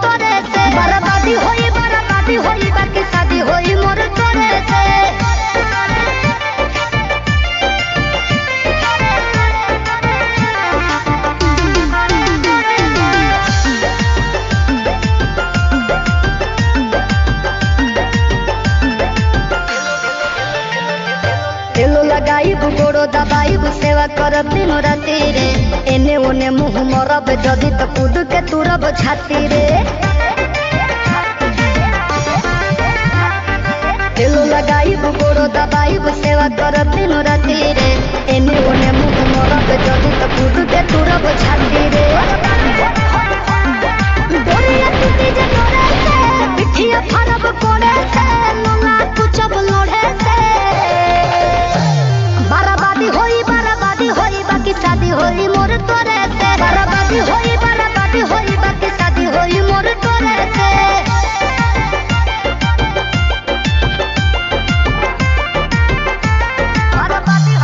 तोरे से बर्बादी होई बाकी शादी होई मोर तोरे से तेलो लगाई गोड़ो दबाई सेवा करब दिनो राती रे एने ओने मुँह मरब जदि तो कूद के तुरब छाती रे तेलो लगाई गोड़ो दबाई सेवा करब दिनो राती रे एने ओने मुँह मरब जदि तो कूद के तुरब छाती रे डोरिया टूटी जे तोरे से पिठिया फरब कोड़े से लोला कुचब लोढ़े से बर्बादी होई बाकी शादी होई मोर तोरे से बर्बादी होई बाकी शादी होई मोर तोरे से बर्बादी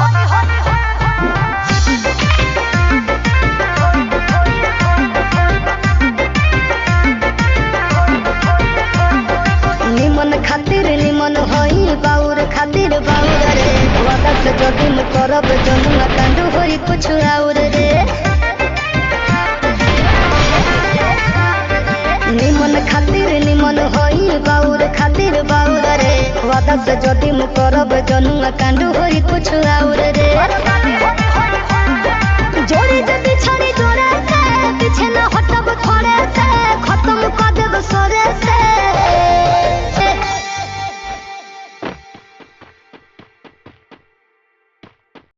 निमन खातिर निमन होई बाउर खातिर बाउर रे वादा से जदि न करब जनुआ कांड होई कुछ और रे निमन खातिर निमन होई बाउर खातिर बाउर रे वादा से जदि न करब जनुआ कांड होई कुछ और रे